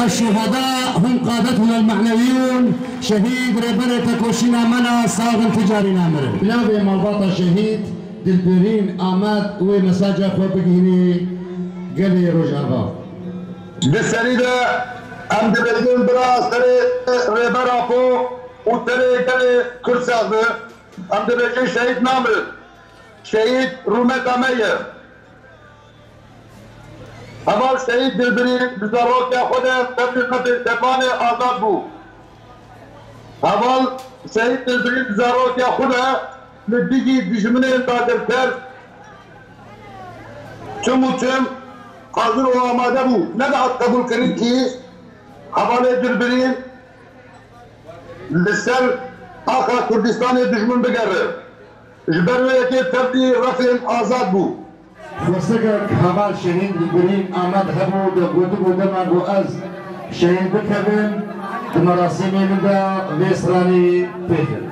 الشهداء هم قادتنا المعنويون. شهيد ربرة كوشينا منا صاغن تجاري نامر بلاد مالباطا شهيد دلبرين آمد ومساجة خوبقيني قلي رجعبا بسريدة ام دبلدون برا سري ربرة فو وتري قلي كرساغ ام دبلدون شهيد نامر شهيد رومت امير اول شهيد دلبرين بزاروك يا خدا تبلغ تباني آزاد بو اول شهيد دلبرين بزاروك يا خدا لديجي دجمنه دادرتر چم حاضر و آماده بو ندعت قبول کرد که حواله دلبرین لسر آخر کردستان دشمن بگره جبروه که تبدی رفع آزاد بو وسقك حوال شهيد دلبرين آمد هبو دقودو دمان بو از شهيد بكبن مراسمي لدى ويسراني بيتر